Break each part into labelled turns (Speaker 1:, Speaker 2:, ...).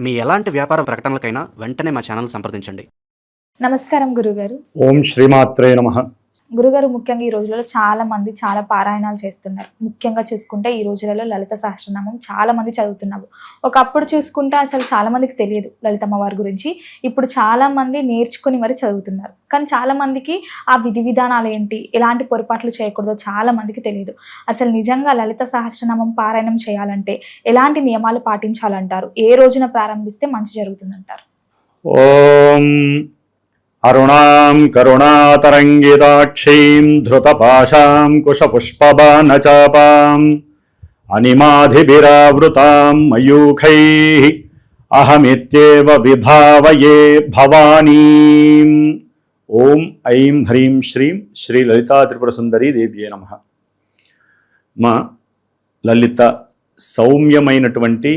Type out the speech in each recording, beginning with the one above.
Speaker 1: మీ ఎలాంటి వ్యాపార ప్రకటనలకైనా వెంటనే మా ఛానల్ సంప్రదించండి.
Speaker 2: నమస్కారం గురుగారు.
Speaker 3: ఓం శ్రీమాత్రే నమః.
Speaker 2: గురుగారు, ముఖ్యంగా ఈ రోజులలో చాలా మంది చాలా పారాయణాలు చేస్తున్నారు. ముఖ్యంగా చూసుకుంటే ఈ రోజులలో లలిత సహస్రనామం చాలా మంది చదువుతున్నారు. ఒకప్పుడు చూసుకుంటే అసలు చాలా మందికి తెలియదు లలితమ్మ వారి గురించి. ఇప్పుడు చాలా మంది నేర్చుకుని మరి చదువుతున్నారు. కానీ చాలా మందికి ఆ విధి విధానాలు ఏంటి, ఎలాంటి పొరపాట్లు చేయకూడదో చాలా మందికి తెలియదు. అసలు నిజంగా లలిత సహస్రనామం పారాయణం చేయాలంటే ఎలాంటి నియమాలు పాటించాలంటారు? ఏ రోజున ప్రారంభిస్తే మంచి జరుగుతుందంటారు?
Speaker 3: ఓం అరుణాం కరుణాతరంగితాక్షీం ధృతపాశాం కుశపుష్పబాణచాపాం అనిమాధిభిరావృతాం మయూఖైః అహమిత్యేవ విభావయే భవానీం. ఓం ఐం హ్రీం శ్రీం శ్రీ లలితా త్రిపుర సుందరీ దేవ్యే నమః. మా లలిత సౌమ్యమైనటువంటి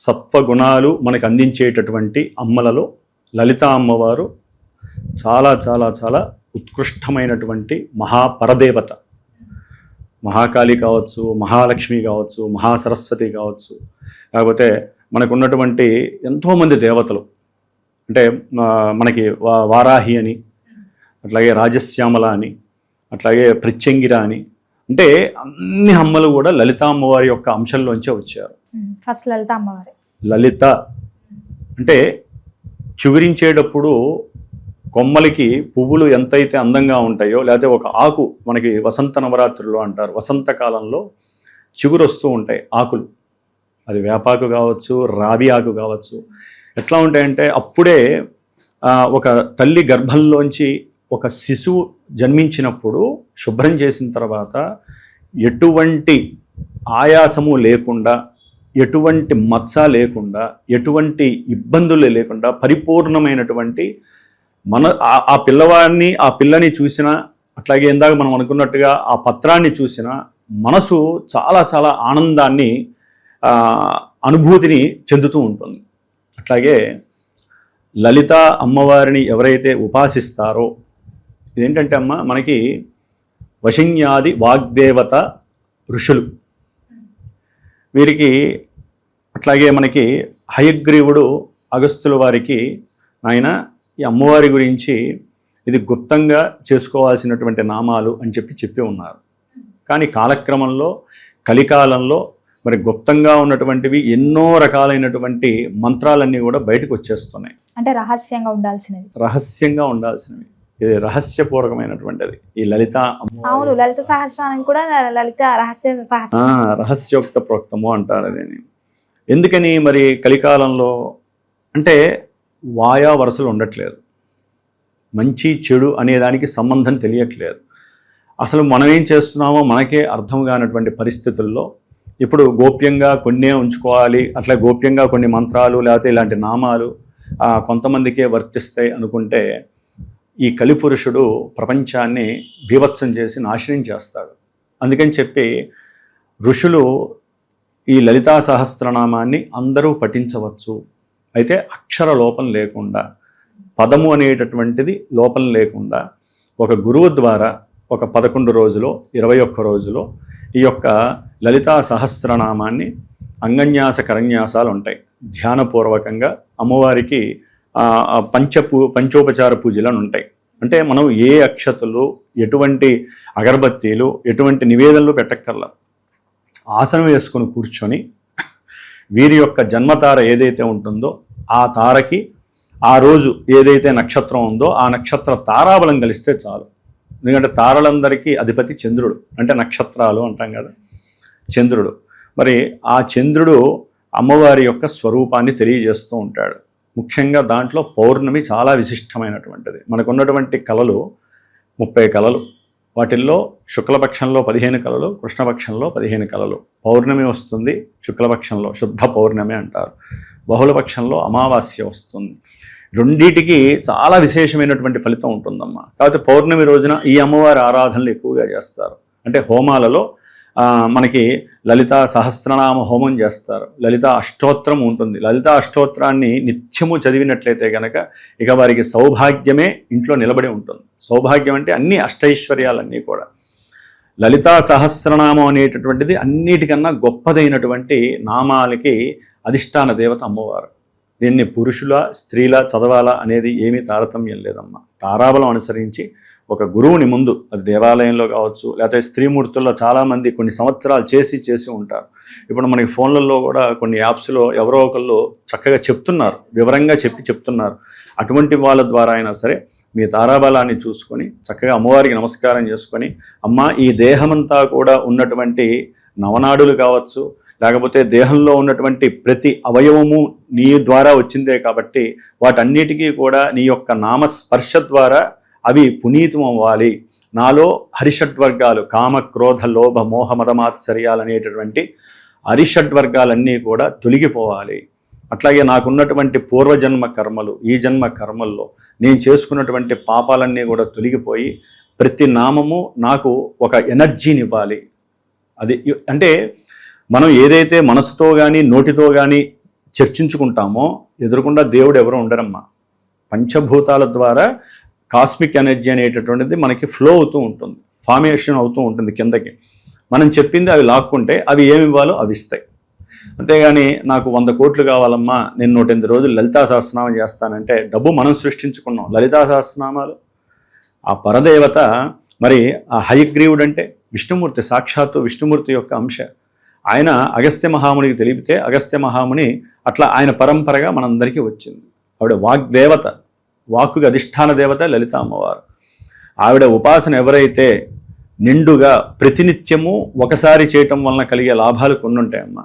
Speaker 3: సత్వగుణాలు మనకు అందించేటటువంటి అమ్మలలో లలిత అమ్మవారు చాలా చాలా చాలా ఉత్కృష్టమైనటువంటి మహాపరదేవత. మహాకాళి కావచ్చు, మహాలక్ష్మి కావచ్చు, మహాసరస్వతి కావచ్చు, లేకపోతే మనకున్నటువంటి ఎంతోమంది దేవతలు, అంటే మనకి వారాహి అని, అట్లాగే రాజశ్యామల అని, అట్లాగే ప్రత్యంగిర అని, అంటే అన్ని అమ్మలు కూడా లలిత అమ్మవారి యొక్క అంశంలోంచే వచ్చారు.
Speaker 2: ఫస్ట్ లలిత అమ్మవారి. లలిత
Speaker 3: అంటే చిగురించేటప్పుడు కొమ్మలకి పువ్వులు ఎంతైతే అందంగా ఉంటాయో, లేకపోతే ఒక ఆకు మనకి వసంత నవరాత్రులు అంటారు, వసంతకాలంలో చిగురు వస్తూ ఉంటాయి ఆకులు. అది వేపాకు కావచ్చు, రావి ఆకు కావచ్చు. ఎట్లా ఉంటాయంటే అప్పుడే ఒక తల్లి గర్భంలోంచి ఒక శిశువు జన్మించినప్పుడు శుభ్రం చేసిన తర్వాత ఎటువంటి ఆయాసము లేకుండా, ఎటువంటి మచ్చ లేకుండా, ఎటువంటి ఇబ్బందులు లేకుండా పరిపూర్ణమైనటువంటి ఆ పిల్లవాడిని, ఆ పిల్లని చూసినా, అట్లాగే ఇందాక మనం అనుకున్నట్టుగా ఆ పత్రాన్ని చూసినా మనసు చాలా చాలా ఆనందాన్ని, అనుభూతిని చెందుతూ ఉంటుంది. అట్లాగే లలిత అమ్మవారిని ఎవరైతే ఉపాసిస్తారో, ఇదేంటంటే అమ్మ మనకి వశిన్యాది వాగ్దేవత ఋషులు, వీరికి అట్లాగే మనకి హయగ్రీవుడు అగస్త్యుల వారికి ఆయన ఈ అమ్మవారి గురించి ఇది గుప్తంగా చేసుకోవాల్సినటువంటి నామాలు అని చెప్పి ఉన్నారు. కానీ కాలక్రమంలో కలికాలంలో మరి గుప్తంగా ఉన్నటువంటివి ఎన్నో రకాలైనటువంటి మంత్రాలన్నీ కూడా బయటకు వచ్చేస్తున్నాయి.
Speaker 2: అంటే రహస్యంగా ఉండాల్సినవి ఇది రహస్యపూర్వకమైనటువంటిది ఈ లలిత అమ్మవారు. లలిత సహస్రనామం కూడా లలిత
Speaker 3: రహస్యోక్త ప్రోక్తము అంటారు. అదేని ఎందుకని మరి కలికాలంలో అంటే వాయా వరసలు ఉండట్లేదు, మంచి చెడు అనేదానికి సంబంధం తెలియట్లేదు. అసలు మనం ఏం చేస్తున్నామో మనకే అర్థం కానటువంటి పరిస్థితుల్లో ఇప్పుడు గోప్యంగా కొన్నే ఉంచుకోవాలి, అట్లా గోప్యంగా కొన్ని మంత్రాలు లేకపోతే ఇలాంటి నామాలు కొంతమందికే వర్తిస్తాయి అనుకుంటే ఈ కలిపురుషుడు ప్రపంచాన్ని బీభత్సం చేసి నాశనం చేస్తాడు. అందుకని చెప్పి ఋషులు ఈ లలితా సహస్రనామాన్ని అందరూ పఠించవచ్చు, అయితే అక్షర లోపం లేకుండా, పదము అనేటటువంటిది లోపం లేకుండా ఒక గురువు ద్వారా ఒక 11 రోజులో 21 రోజులో ఈ యొక్క లలితా సహస్రనామాన్ని అంగన్యాస కరన్యాసాలు ఉంటాయి, ధ్యానపూర్వకంగా అమ్మవారికి పంచోపచార పూజలు అని ఉంటాయి. అంటే మనం ఏ అక్షతలు, ఎటువంటి అగరబత్తీలు, ఎటువంటి నివేదనలు పెట్టక్కర్లా, ఆసనం వేసుకొని కూర్చొని వీరి యొక్క జన్మతార ఏదైతే ఉంటుందో ఆ తారకి ఆ రోజు ఏదైతే నక్షత్రం ఉందో ఆ నక్షత్ర తారాబలం కలిస్తే చాలు. ఎందుకంటే తారలందరికీ అధిపతి చంద్రుడు, అంటే నక్షత్రాలు అంటాం కదా, చంద్రుడు. మరి ఆ చంద్రుడు అమ్మవారి యొక్క స్వరూపాన్ని తెలియజేస్తూ ఉంటాడు. ముఖ్యంగా దాంట్లో పౌర్ణమి చాలా విశిష్టమైనటువంటిది. మనకున్నటువంటి కళలు 30 కళలు, వాటిల్లో శుక్లపక్షంలో 15 కళలు, కృష్ణపక్షంలో 15 కళలు. పౌర్ణమి వస్తుంది శుక్లపక్షంలో, శుద్ధ పౌర్ణమి అంటారు. బహుళపక్షంలో అమావాస్య వస్తుంది. రెండిటికి చాలా విశేషమైనటువంటి ఫలితం ఉంటుందమ్మా. కాకపోతే పౌర్ణమి రోజున ఈ అమ్మవారి ఆరాధనలు ఎక్కువగా చేస్తారు. అంటే హోమాలలో మనకి లలితా సహస్రనామ హోమం చేస్తారు, లలితా అష్టోత్తరం ఉంటుంది. లలితా అష్టోత్తరాన్ని నిత్యము చదివినట్లయితే కనుక ఇక వారికి సౌభాగ్యమే ఇంట్లో నిలబడి ఉంటుంది. సౌభాగ్యం అంటే అన్ని అష్టైశ్వర్యాలన్నీ కూడా. లలితా సహస్రనామం అనేటటువంటిది అన్నిటికన్నా గొప్పదైనటువంటి నామాలకి అధిష్టాన దేవత అమ్మవారు. దీన్ని పురుషుల స్త్రీల చదవాలా అనేది ఏమీ తారతమ్యం లేదమ్మా. తారాబలం అనుసరించి ఒక గురువుని ముందు, అది దేవాలయంలో కావచ్చు, లేకపోతే స్త్రీమూర్తుల్లో చాలామంది కొన్ని సంవత్సరాలు చేసి ఉంటారు. ఇప్పుడు మనకి ఫోన్లలో కూడా కొన్ని యాప్స్లో ఎవరో ఒకళ్ళు చక్కగా చెప్తున్నారు, వివరంగా చెప్తున్నారు. అటువంటి వాళ్ళ ద్వారా అయినా సరే మీ తారాబలాన్ని చూసుకొని చక్కగా అమ్మవారికి నమస్కారం చేసుకొని, అమ్మ ఈ దేహమంతా కూడా ఉన్నటువంటి నవనాడులు కావచ్చు, లేకపోతే దేహంలో ఉన్నటువంటి ప్రతి అవయవము నీ ద్వారా వచ్చిందే కాబట్టి వాటన్నిటికీ కూడా నీ యొక్క నామస్పర్శ ద్వారా అవి పునీతం అవ్వాలి. నాలో హరిషడ్వర్గాలు కామ క్రోధ లోభ మోహ మదమాత్సర్యాలు అనేటటువంటి హరిషడ్వర్గాలన్నీ కూడా తొలగిపోవాలి. అట్లాగే నాకున్నటువంటి పూర్వజన్మ కర్మలు, ఈ జన్మ కర్మల్లో నేను చేసుకున్నటువంటి పాపాలన్నీ కూడా తొలగిపోయి ప్రతి నామము నాకు ఒక ఎనర్జీని ఇవ్వాలి. అది అంటే మనం ఏదైతే మనసుతో కానీ నోటితో కానీ చర్చించుకుంటామో ఎదురుకుండా దేవుడు ఎవరో ఉండరమ్మా. పంచభూతాల ద్వారా కాస్మిక్ ఎనర్జీ అనేటటువంటిది మనకి ఫ్లో అవుతూ ఉంటుంది, ఫార్మేషన్ అవుతూ ఉంటుంది కిందకి. మనం చెప్పింది అవి లాక్కుంటే అవి ఏమి ఇవ్వాలో అవి ఇస్తాయి. అంతేగాని నాకు 100 కోట్లు కావాలమ్మా, నేను 108 రోజులు లలితా సహస్రనామం చేస్తానంటే డబ్బు మనం సృష్టించుకున్నాం. లలితా సహస్రనామాలు ఆ పరదేవత, మరి ఆ హయగ్రీవుడు అంటే విష్ణుమూర్తి, సాక్షాత్తు విష్ణుమూర్తి యొక్క అంశ. ఆయన అగస్త్య మహామునికి తెలిపితే అగస్త్య మహాముని అట్లా ఆయన పరంపరగా మనందరికీ వచ్చింది. ఆవిడ వాగ్దేవత, వాక్కుకి అధిష్టాన దేవత లలిత అమ్మవారు. ఆవిడ ఉపాసన ఎవరైతే నిండుగా ప్రతినిత్యము ఒకసారి చేయటం వలన కలిగే లాభాలు కొన్ని ఉంటాయమ్మా.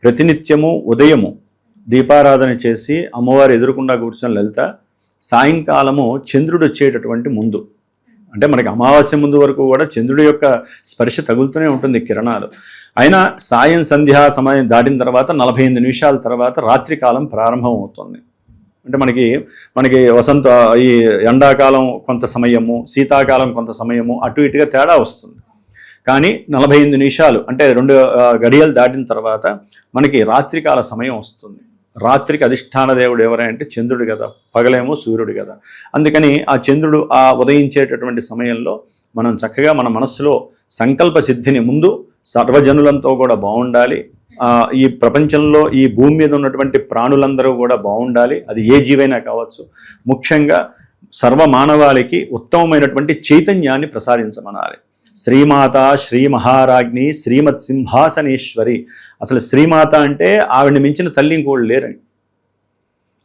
Speaker 3: ప్రతినిత్యము ఉదయము దీపారాధన చేసి అమ్మవారు ఎదురుకుండా కూర్చొని లలిత, సాయంకాలము చంద్రుడు వచ్చేటటువంటి ముందు, అంటే మనకి అమావాస్య ముందు వరకు కూడా చంద్రుడి యొక్క స్పర్శ తగులుతూనే ఉంటుంది, కిరణాలు. అయినా సాయం సంధ్యా సమయం దాటిన తర్వాత 48 నిమిషాల తర్వాత రాత్రికాలం ప్రారంభం అవుతుంది. అంటే మనకి వసంత ఈ ఎండాకాలం కొంత సమయము, శీతాకాలం కొంత సమయము, అటు ఇటుగా తేడా వస్తుంది. కానీ 48 నిమిషాలు అంటే 2 గడియలు దాటిన తర్వాత మనకి రాత్రికాల సమయం వస్తుంది. రాత్రికి అధిష్టాన దేవుడు ఎవరంటే చంద్రుడు కదా, పగలేమో సూర్యుడు కదా. అందుకని ఆ చంద్రుడు ఆ ఉదయించేటటువంటి సమయంలో మనం చక్కగా మన మనస్సులో సంకల్ప సిద్ధిని, ముందు సర్వజనులంతో కూడా బాగుండాలి, ఈ ప్రపంచంలో ఈ భూమి మీద ఉన్నటువంటి ప్రాణులందరూ కూడా బాగుండాలి, అది ఏ జీవైనా కావచ్చు. ముఖ్యంగా సర్వమానవాళికి ఉత్తమమైనటువంటి చైతన్యాన్ని ప్రసాదించమనాలి. శ్రీమాత శ్రీ మహారాజ్ఞి శ్రీమత్ సింహాసనేశ్వరి. అసలు శ్రీమాత అంటే ఆవిడని మించిన తల్లి ఇంకొకరు లేరండి.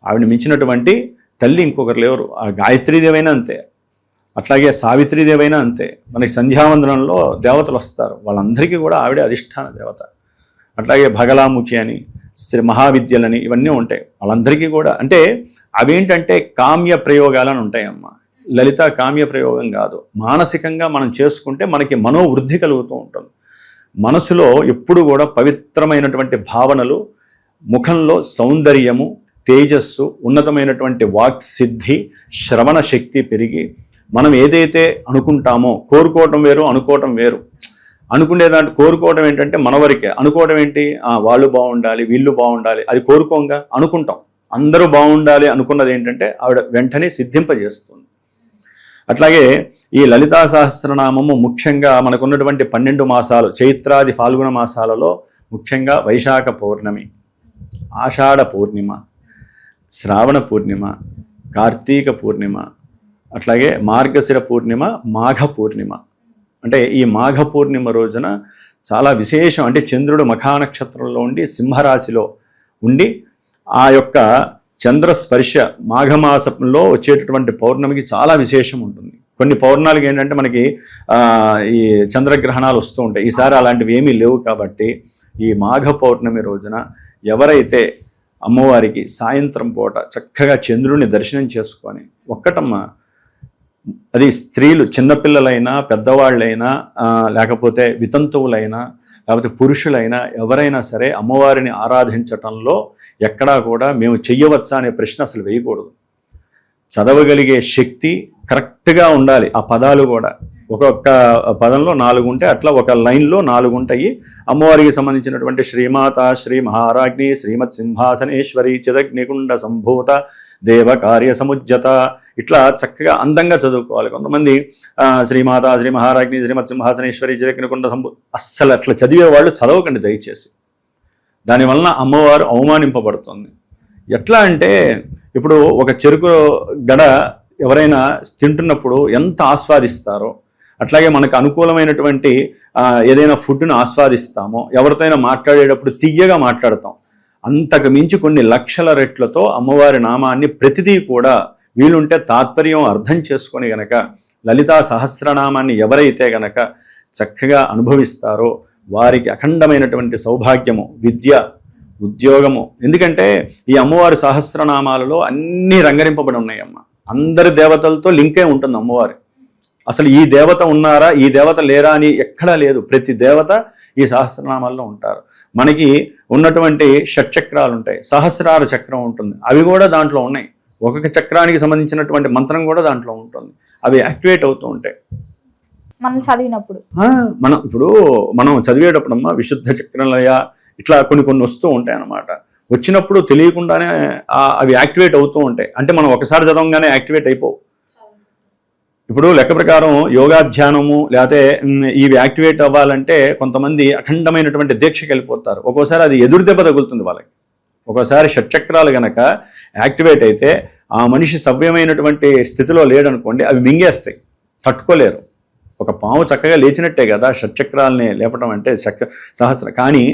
Speaker 3: ఆవిడని మించినటువంటి తల్లి ఇంకొకరు లేరు. ఆ గాయత్రీదేవైనా అంతే, అట్లాగే సావిత్రీదేవైనా అంతే. మనకి సంధ్యావందనంలో దేవతలు వస్తారు, వాళ్ళందరికీ కూడా ఆవిడే అధిష్టాన దేవత. అట్లాగే భగలాముఖి అని, శ్రీ మహావిద్యలని ఇవన్నీ ఉంటాయి. వాళ్ళందరికీ కూడా అంటే అవేంటంటే కామ్య ప్రయోగాలని ఉంటాయమ్మా. లలిత కామ్య ప్రయోగం కాదు, మానసికంగా మనం చేసుకుంటే మనకి మనోవృద్ధి కలుగుతూ ఉంటుంది. మనసులో ఎప్పుడు కూడా పవిత్రమైనటువంటి భావనలు, ముఖంలో సౌందర్యము, తేజస్సు, ఉన్నతమైనటువంటి వాక్సిద్ధి, శ్రవణ శక్తి పెరిగి మనం ఏదైతే అనుకుంటామో, కోరుకోవటం వేరు అనుకోవటం వేరు. అనుకునేదాంట్లో కోరుకోవడం ఏంటంటే మన వరకే, అనుకోవడం ఏంటి, వాళ్ళు బాగుండాలి వీళ్ళు బాగుండాలి, అది కోరుకోంగా అనుకుంటాం. అందరూ బాగుండాలి అనుకున్నది ఏంటంటే ఆవిడ వెంటనే సిద్ధింపజేస్తుంది. అట్లాగే ఈ లలితా సహస్రనామము ముఖ్యంగా మనకున్నటువంటి 12 మాసాలు, చైత్రాది ఫాల్గుణ మాసాలలో ముఖ్యంగా వైశాఖ పౌర్ణమి, ఆషాఢ పూర్ణిమ, శ్రావణ పూర్ణిమ, కార్తీక పూర్ణిమ, అట్లాగే మార్గశిర పూర్ణిమ, మాఘ పూర్ణిమ. అంటే ఈ మాఘ పూర్ణిమ రోజున చాలా విశేషం. అంటే చంద్రుడు మఖానక్షత్రంలో ఉండి సింహరాశిలో ఉండి ఆ యొక్క చంద్రస్పర్శ మాఘమాసంలో వచ్చేటటువంటి పౌర్ణమికి చాలా విశేషం ఉంటుంది. కొన్ని పౌర్ణాలకి ఏంటంటే మనకి ఈ చంద్రగ్రహణాలు వస్తూ ఉంటాయి. ఈసారి అలాంటివి ఏమీ లేవు కాబట్టి ఈ మాఘ పౌర్ణమి రోజున ఎవరైతే అమ్మవారికి సాయంత్రం పూట చక్కగా చంద్రుడిని దర్శనం చేసుకొని, ఒక్కటమ్మా అది స్త్రీలు, చిన్నపిల్లలైనా పెద్దవాళ్ళైనా లేకపోతే వితంతువులైనా లేకపోతే పురుషులైనా ఎవరైనా సరే అమ్మవారిని ఆరాధించటంలో ఎక్కడా కూడా మేము చెయ్యవచ్చా అనే ప్రశ్న అసలు వేయకూడదు. చదవగలిగే శక్తి కరెక్ట్గా ఉండాలి. ఆ పదాలు కూడా ఒక్కొక్క పదంలో 4 ఉంటాయి, అట్లా ఒక లైన్లో 4 ఉంటాయి. అమ్మవారికి సంబంధించినటువంటి శ్రీమాత శ్రీ మహారాజ్ఞి శ్రీమత్ సింహాసనేశ్వరి చిదగ్నికుండ సంభూత దేవకార్య సముజ్జత, ఇట్లా చక్కగా అందంగా చదువుకోవాలి. కొంతమంది శ్రీమాత శ్రీ మహారాజ్ఞి శ్రీమత్ సింహాసనేశ్వరి చిదగ్నికుండ అస్సలు అట్లా చదివే వాళ్ళు చదవకండి దయచేసి. దానివలన అమ్మవారు అవమానింపబడుతుంది. ఎట్లా అంటే ఇప్పుడు ఒక చెరుకు గడ ఎవరైనా తింటున్నప్పుడు ఎంత ఆస్వాదిస్తారో అట్లాగే మనకు అనుకూలమైనటువంటి ఏదైనా ఫుడ్ను ఆస్వాదిస్తామో, ఎవరితోనైనా మాట్లాడేటప్పుడు తియ్యగా మాట్లాడతాం. అంతకు మించి కొన్ని లక్షల రెట్లతో అమ్మవారి నామాన్ని ప్రతిదీ కూడా వీలుంటే తాత్పర్యం అర్థం చేసుకొని గనక లలితా సహస్రనామాన్ని ఎవరైతే గనక చక్కగా అనుభవిస్తారో వారికి అఖండమైనటువంటి సౌభాగ్యము, విద్య, ఉద్యోగము. ఎందుకంటే ఈ అమ్మవారి సహస్రనామాలలో అన్నీ రంగరింపబడి ఉన్నాయమ్మ. అందరి దేవతలతో లింకే ఉంటుంది అమ్మవారి. అసలు ఈ దేవత ఉన్నారా, ఈ దేవత లేరా అని ఎక్కడా లేదు. ప్రతి దేవత ఈ సహస్రనామాల్లో ఉంటారు. మనకి ఉన్నటువంటి షట్చక్రాలు ఉంటాయి, సహస్రార చక్రం ఉంటుంది, అవి కూడా దాంట్లో ఉన్నాయి. ఒక్కొక్క చక్రానికి సంబంధించినటువంటి మంత్రం కూడా దాంట్లో ఉంటుంది. అవి యాక్టివేట్ అవుతూ ఉంటాయి
Speaker 2: మనం చదివినప్పుడు.
Speaker 3: మనం చదివేటప్పుడమ్మా విశుద్ధ చక్రలయ ఇట్లా కొన్ని వస్తూ ఉంటాయి అన్నమాట. వచ్చినప్పుడు తెలియకుండానే అవి యాక్టివేట్ అవుతూ ఉంటాయి. అంటే మనం ఒకసారి చదవంగానే యాక్టివేట్ అయిపోవు. ఇప్పుడు లెక్క ప్రకారం యోగాధ్యానము లేకపోతే ఇవి యాక్టివేట్ అవ్వాలంటే కొంతమంది అఖండమైనటువంటి దీక్షకి వెళ్ళిపోతారు. ఒక్కోసారి అది ఎదురు దెబ్బ తగులుతుంది వాళ్ళకి. ఒక్కోసారి షట్చక్రాలు గనక యాక్టివేట్ అయితే ఆ మనిషి సవ్యమైనటువంటి స్థితిలో లేడనుకోండి, అవి మింగేస్తాయి, తట్టుకోలేరు. ఒక పాము చక్కగా లేచినట్టే కదా షట్చక్రాలని లేపటం అంటే సహస్ర. కానీ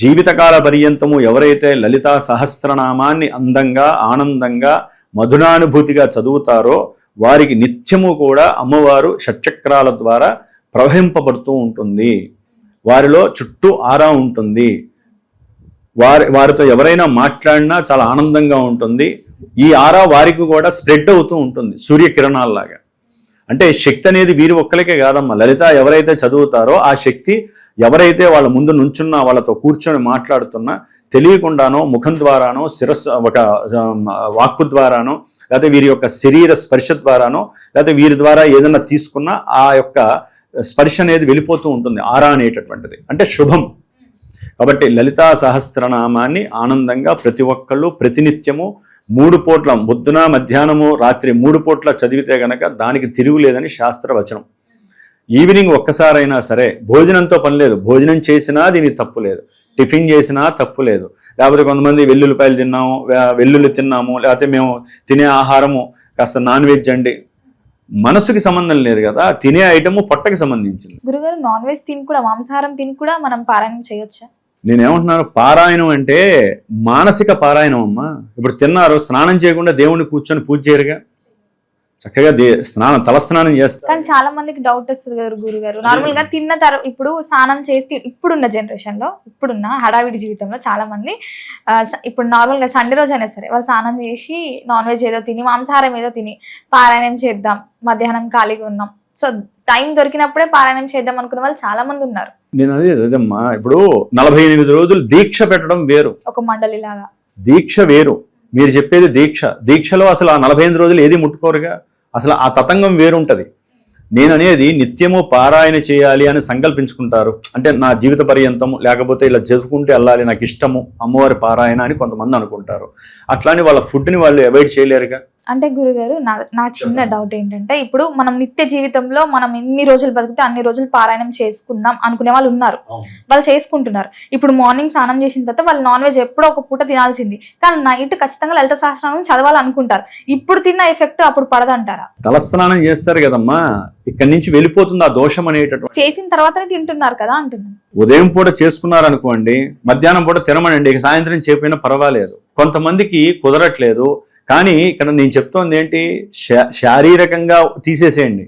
Speaker 3: జీవితకాల పర్యంతము ఎవరైతే లలితా సహస్రనామాన్ని అందంగా, ఆనందంగా, మధురానుభూతిగా చదువుతారో వారికి నిత్యము కూడా అమ్మవారు షట్చక్రాల ద్వారా ప్రవహింపబడుతూ ఉంటుంది. వారిలో చుట్టూ ఆరా ఉంటుంది. వారితో ఎవరైనా మాట్లాడినా చాలా ఆనందంగా ఉంటుంది. ఈ ఆరా వారికి కూడా స్ప్రెడ్ అవుతూ ఉంటుంది సూర్యకిరణాల్లాగా. అంటే శక్తి అనేది వీరి ఒక్కరికే కాదమ్మా. లలిత ఎవరైతే చదువుతారో ఆ శక్తి ఎవరైతే వాళ్ళ ముందు నుంచున్నా, వాళ్ళతో కూర్చొని మాట్లాడుతున్నా తెలియకుండానో ముఖం ద్వారానో, శిరస్సు ఒక వాక్కు ద్వారానో, లేకపోతే వీరి యొక్క శరీర స్పర్శ ద్వారానో, లేకపోతే వీరి ద్వారా ఏదైనా తీసుకున్నా ఆ యొక్క స్పర్శ అనేది వెళ్ళిపోతూ ఉంటుంది. ఆరా అనేటటువంటిది అంటే శుభం. కాబట్టి లలితా సహస్రనామాన్ని ఆనందంగా ప్రతి ఒక్కళ్ళు ప్రతినిత్యము 3 పూట్ల, పొద్దున, మధ్యాహ్నము, రాత్రి 3 పూట్ల చదివితే గనక దానికి తిరుగులేదని శాస్త్రవచనం. ఈవినింగ్ ఒక్కసారైనా సరే, భోజనంతో పని లేదు, భోజనం చేసినా దీనికి తప్పు లేదు, టిఫిన్ చేసినా తప్పు లేదు. లేకపోతే కొంతమంది వెల్లుల్లిపాయలు తిన్నాము, వెల్లుల్లి తిన్నాము, లేకపోతే మేము తినే ఆహారము కాస్త నాన్ వెజ్ అండి, మనసుకి సంబంధం లేదు కదా. తినే ఐటము పొట్టకి సంబంధించింది.
Speaker 2: గురుగారు, నాన్ వెజ్ తిని కూడా, మాంసాహారం తిని కూడా మనం పారాయణం చేయొచ్చా?
Speaker 3: నేనేమంటున్నాను, పారాయణం అంటే మానసిక పారాయణం అమ్మా. ఇప్పుడు తిన్నారు, స్నానం చేయకుండా దేవుణ్ణి కూర్చొని పూజ చేయరుగా, చక్కగా తలస్నానం చేస్తారు.
Speaker 2: కానీ చాలా మందికి డౌట్ వస్తుంది కదా గురుగారు, నార్మల్ గా తిన్న తర్వాత ఇప్పుడు స్నానం చేసి, ఇప్పుడున్న జనరేషన్ లో, ఇప్పుడున్న హడావిడి జీవితంలో చాలా మంది ఇప్పుడు నార్మల్ గా సండే రోజు అయినా సరే వాళ్ళు స్నానం చేసి నాన్ వెజ్ ఏదో తిని, మాంసాహారం ఏదో తిని పారాయణం చేద్దాం, మధ్యాహ్నం ఖాళీగా ఉన్నాం, సో టైం దొరికినప్పుడే పారాయణం చేద్దాం అనుకున్న వాళ్ళు చాలా మంది ఉన్నారు.
Speaker 3: నేను అదేమ్మా, ఇప్పుడు 48 రోజులు దీక్ష పెట్టడం వేరు,
Speaker 2: ఒక మండలి లాగా
Speaker 3: దీక్ష వేరు. మీరు చెప్పేది దీక్ష. దీక్షలో అసలు ఆ 48 రోజులు ఏది ముట్టుకోరుగా, అసలు ఆ తతంగం వేరుంటది. నేను అనేది నిత్యము పారాయణ చేయాలి అని సంకల్పించుకుంటారు. అంటే నా జీవిత పర్యంతము, లేకపోతే ఇలా చదువుకుంటే వెళ్ళాలి, నాకు ఇష్టము అమ్మవారి పారాయణ అని కొంతమంది అనుకుంటారు. అట్లానే వాళ్ళ ఫుడ్ని వాళ్ళు అవాయిడ్ చేయలేరుగా.
Speaker 2: అంటే గురుగారు, నా చిన్న డౌట్ ఏంటంటే, ఇప్పుడు మనం నిత్య జీవితంలో మనం ఎన్ని రోజులు బతికితే అన్ని రోజులు పారాయణం చేసుకుందాం అనుకునే వాళ్ళు ఉన్నారు, వాళ్ళు చేసుకుంటున్నారు. ఇప్పుడు మార్నింగ్ స్నానం చేసిన తర్వాత వాళ్ళు నాన్ వెజ్ ఎప్పుడో ఒక పూట తినాల్సింది, కానీ నైట్ ఖచ్చితంగా లలిత సహస్రనామం చదవాలనుకుంటారు. ఇప్పుడు తిన్న ఎఫెక్ట్ అప్పుడు పడదంటారా?
Speaker 3: తలస్నానం చేస్తారు కదమ్మా, ఇక్కడి నుంచి వెళ్ళిపోతుంది ఆ దోషం అనేటటువంటి.
Speaker 2: చేసిన తర్వాతనే తింటున్నారు కదా అంటున్నాను.
Speaker 3: ఉదయం పూట చేసుకున్నారు అనుకోండి, మధ్యాహ్నం పూట తినమనండి, ఇక సాయంత్రం చేయకపోయినా పర్వాలేదు. కొంతమందికి కుదరట్లేదు. కానీ ఇక్కడ నేను చెప్తోంది ఏంటి, శారీరకంగా తీసేసేయండి.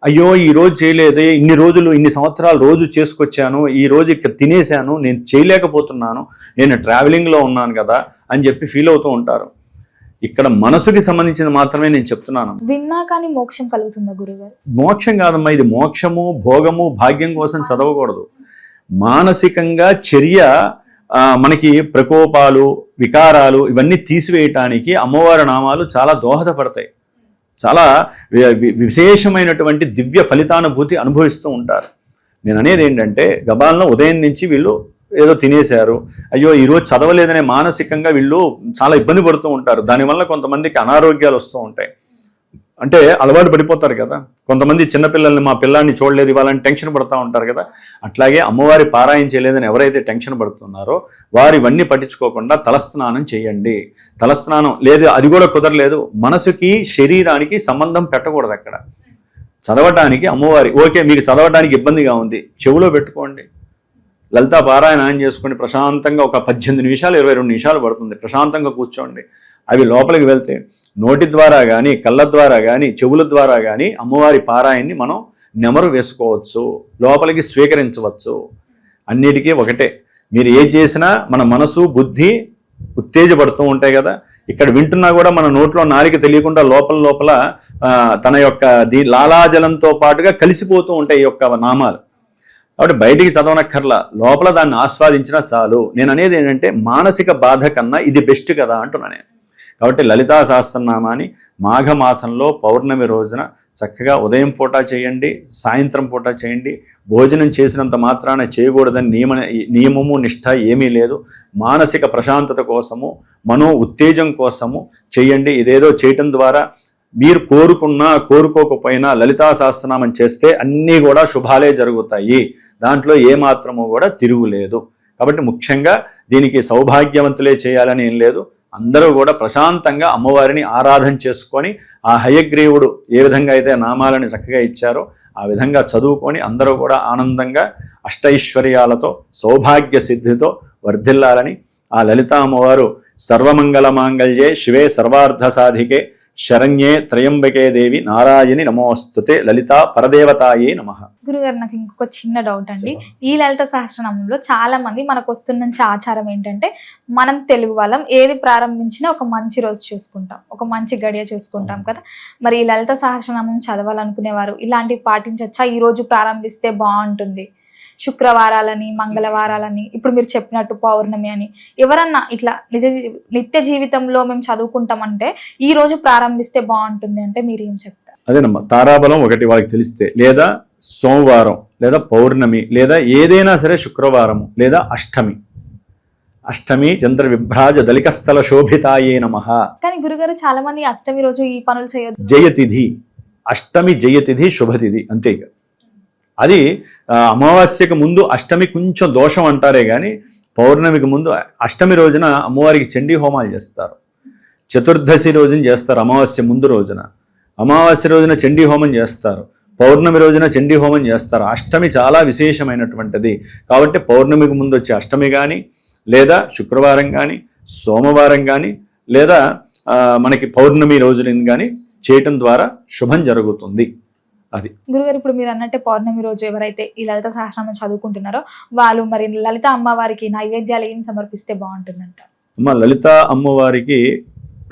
Speaker 3: అయ్యో ఈ రోజు చేయలేదు, ఇన్ని సంవత్సరాలు రోజు చేసుకొచ్చాను, ఈ రోజు ఇక్కడ తినేశాను, నేను చేయలేకపోతున్నాను, నేను ట్రావెలింగ్లో ఉన్నాను కదా అని చెప్పి ఫీల్ అవుతూ ఉంటారు. ఇక్కడ మనసుకి సంబంధించింది మాత్రమే నేను చెప్తున్నాను.
Speaker 2: విన్నా కానీ మోక్షం కలుగుతుందా గురుగారు?
Speaker 3: మోక్షం కాదమ్మా, ఇది మోక్షము, భోగము, భాగ్యం కోసం చదవకూడదు. మానసికంగా చర్య, మనకి ప్రకోపాలు, వికారాలు ఇవన్నీ తీసివేయటానికి అమ్మవారి నామాలు చాలా దోహదపడతాయి. చాలా విశేషమైనటువంటి దివ్య ఫలితానుభూతి అనుభవిస్తూ ఉంటారు. నేను అనేది ఏంటంటే, గబాల్లో ఉదయం నుంచి వీళ్ళు ఏదో తినేశారు, అయ్యో ఈరోజు చదవలేదనే మానసికంగా వీళ్ళు చాలా ఇబ్బంది పడుతూ ఉంటారు. దానివల్ల కొంతమందికి అనారోగ్యాలు వస్తూ ఉంటాయి. అంటే అలవాటు పడిపోతారు కదా. కొంతమంది చిన్నపిల్లల్ని మా పిల్లాన్ని చూడలేదు ఇవ్వాలని టెన్షన్ పడుతూ ఉంటారు కదా. అట్లాగే అమ్మవారి పారాయణ చేయలేదని ఎవరైతే టెన్షన్ పడుతున్నారో వారు ఇవన్నీ పట్టించుకోకుండా తలస్నానం చేయండి. తలస్నానం లేదు, అది కూడా కుదరలేదు, మనసుకి శరీరానికి సంబంధం పెట్టకూడదు అక్కడ. చదవటానికి అమ్మవారి ఓకే, మీకు చదవటానికి ఇబ్బందిగా ఉంది, చెవిలో పెట్టుకోండి. లలితా పారాయణ ఆన్ చేసుకొని ప్రశాంతంగా ఒక 18 నిమిషాలు 22 నిమిషాలు పడుతుంది, ప్రశాంతంగా కూర్చోండి. అవి లోపలికి వెళ్తే నోటి ద్వారా కానీ కళ్ళ ద్వారా కానీ చెవుల ద్వారా కానీ అమ్మవారి పారాయణని మనం నెమరు వేసుకోవచ్చు, లోపలికి స్వీకరించవచ్చు. అన్నిటికీ ఒకటే, మీరు ఏది చేసినా మన మనసు బుద్ధి ఉత్తేజపడుతూ ఉంటాయి కదా. ఇక్కడ వింటున్నా కూడా మన నోట్లో నాలిక తెలియకుండా లోపల లోపల తన యొక్క లాలాజలంతో పాటుగా కలిసిపోతూ ఉంటాయి ఈ యొక్క నామాలు. కాబట్టి బయటికి చదవనక్కర్లా, లోపల దాన్ని ఆస్వాదించినా చాలు. నేను అనేది ఏంటంటే మానసిక బాధ కన్నా ఇది బెస్ట్ కదా అంటున్నా నేను. కాబట్టి లలితా సహస్రనామాన్ని మాఘమాసంలో పౌర్ణమి రోజున చక్కగా ఉదయం పూట చేయండి, సాయంత్రం పూట చేయండి. భోజనం చేసినంత మాత్రాన చేయకూడదని నియమము నిష్ఠ ఏమీ లేదు. మానసిక ప్రశాంతత కోసము, మనో ఉత్తేజం కోసము చేయండి. ఇదేదో చేయటం ద్వారా మీరు కోరుకున్నా కోరుకోకపోయినా లలితా సహస్రనామం చేస్తే అన్నీ కూడా శుభాలే జరుగుతాయి, దాంట్లో ఏమాత్రము కూడా తిరుగులేదు. కాబట్టి ముఖ్యంగా దీనికి సౌభాగ్యవంతులే చేయాలని ఏం లేదు. అందరూ కూడా ప్రశాంతంగా అమ్మవారిని ఆరాధన చేసుకొని ఆ హయగ్రీవుడు ఏ విధంగా అయితే నామాలని చక్కగా ఇచ్చారో ఆ విధంగా చదువుకొని అందరూ కూడా ఆనందంగా అష్టైశ్వర్యాలతో సౌభాగ్య సిద్ధితో వర్ధిల్లాలని ఆ లలితా అమ్మవారు సర్వమంగళ మాంగళ్యే శివే సర్వార్థ సాధికే శరణ్యే త్రయంబకే దేవి నారాయణి నమోస్తుతే లలితా పరదేవతాయే నమః.
Speaker 2: గురుగారు, నాకు ఇంకొక చిన్న డౌట్ అండి. ఈ లలిత సహస్రనామంలో చాలా మంది మనకు వస్తున్న నుంచి ఆచారం ఏంటంటే, మనం తెలుగు వాళ్ళం ఏది ప్రారంభించినా ఒక మంచి రోజు చూసుకుంటాం, ఒక మంచి గడియ చూసుకుంటాం కదా. మరి ఈ లలిత సహస్రనామం చదవాలనుకునేవారు ఇలాంటివి పాటించవచ్చా? ఈ రోజు ప్రారంభిస్తే బాగుంటుంది, శుక్రవారాలని మంగళవారాలని ఇప్పుడు మీరు చెప్పినట్టు పౌర్ణమి అని ఎవరన్నా ఇట్లా నిత్య జీవితంలో మేము చదువుకుంటామంటే ఈ రోజు ప్రారంభిస్తే బాగుంటుంది అంటే మీరు ఏం చెప్తారు?
Speaker 3: అదేనమ్మా, తారాబలం ఒకటి వాళ్ళకి తెలిస్తే, లేదా సోమవారం లేదా పౌర్ణమి లేదా ఏదైనా సరే శుక్రవారము లేదా అష్టమి చంద్ర విభ్రాజ దళికస్థల శోభితాయే నమః.
Speaker 2: కానీ గురుగారు చాలా మంది అష్టమి రోజు ఈ పనులు చేయొద్దు.
Speaker 3: జయతిథి, అష్టమి జయతిథి శుభతిథి అంతే. ఇక అది అమావాస్యకు ముందు అష్టమి కొంచెం దోషం అంటారే కానీ పౌర్ణమికి ముందు అష్టమి రోజున అమ్మవారికి చండీ హోమాలు చేస్తారు. చతుర్దశి రోజున చేస్తారు, అమావాస్య ముందు రోజున. అమావాస్య రోజున చండీ హోమం చేస్తారు, పౌర్ణమి రోజున చండీ హోమం చేస్తారు. అష్టమి చాలా విశేషమైనటువంటిది. కాబట్టి పౌర్ణమికి ముందు వచ్చే అష్టమి కానీ లేదా శుక్రవారం కానీ సోమవారం కానీ లేదా మనకి పౌర్ణమి రోజున కానీ చేయటం ద్వారా శుభం జరుగుతుంది. అది
Speaker 2: గురుగారు, ఇప్పుడు మీరు అన్నట్టే పౌర్ణమి రోజు ఎవరైతే ఈ లలిత సహస్రనామం చదువుకుంటున్నారో వాళ్ళు మరి లలిత అమ్మవారికి నైవేద్యాలు ఏం సమర్పిస్తే బాగుంటుందంట?
Speaker 3: అమ్మ, లలిత అమ్మవారికి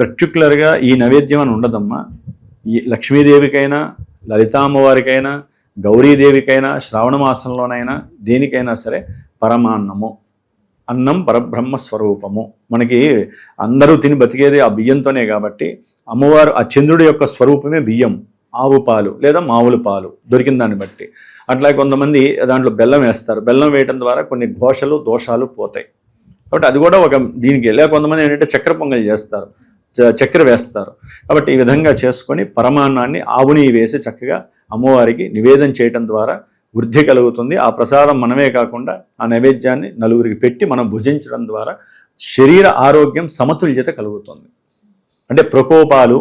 Speaker 3: పర్టికులర్గా ఈ నైవేద్యం అని ఉండదమ్మా. ఈ లక్ష్మీదేవికైనా లలిత అమ్మవారికైనా గౌరీదేవికైనా శ్రావణ మాసంలోనైనా దేనికైనా సరే పరమాన్నము, అన్నం పరబ్రహ్మ స్వరూపము. మనకి అందరూ తిని బతికేది ఆ బియ్యంతోనే కాబట్టి అమ్మవారు ఆ చంద్రుడి యొక్క స్వరూపమే బియ్యం, ఆవు పాలు లేదా మామూలు పాలు దొరికిన దాన్ని బట్టి. అట్లాగే కొంతమంది దాంట్లో బెల్లం వేస్తారు, బెల్లం వేయడం ద్వారా కొన్ని ఘోషలు దోషాలు పోతాయి. కాబట్టి అది కూడా ఒక దీనికి. లేదా కొంతమంది ఏంటంటే చక్కెర పొంగలి చేస్తారు, చక్కెర వేస్తారు. కాబట్టి ఈ విధంగా చేసుకొని పరమాన్నాన్ని ఆవుని వేసి చక్కగా అమ్మవారికి నివేదన చేయడం ద్వారా వృద్ధి కలుగుతుంది. ఆ ప్రసాదం మనమే కాకుండా ఆ నైవేద్యాన్ని నలుగురికి పెట్టి మనం భుజించడం ద్వారా శరీర ఆరోగ్యం సమతుల్యత కలుగుతుంది. అంటే ప్రకోపాలు,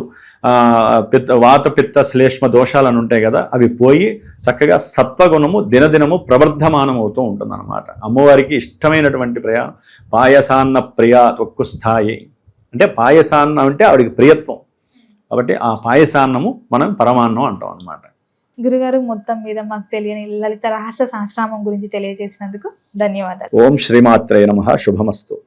Speaker 3: వాత పిత్త శ్లేష్మ దోషాలను ఉంటాయి కదా, అవి పోయి చక్కగా సత్వగుణము దినదినము ప్రవర్ధమానం అవుతూ ఉంటుంది అన్నమాట. అమ్మవారికి ఇష్టమైనటువంటి పాయసాన్న ప్రియ త్వక్కు స్థాయి. అంటే పాయసాన్నం అంటే ఆవిడికి ప్రియత్వం, కాబట్టి ఆ పాయసాన్నము మనం పరమాన్నం అంటాం అన్నమాట.
Speaker 2: గురుగారు, మొత్తం మీద మాకు తెలియని లలిత రహస్య సహస్రనామం గురించి తెలియజేసినందుకు ధన్యవాదాలు.
Speaker 3: ఓం శ్రీమాత్రే నమః. శుభమస్తు.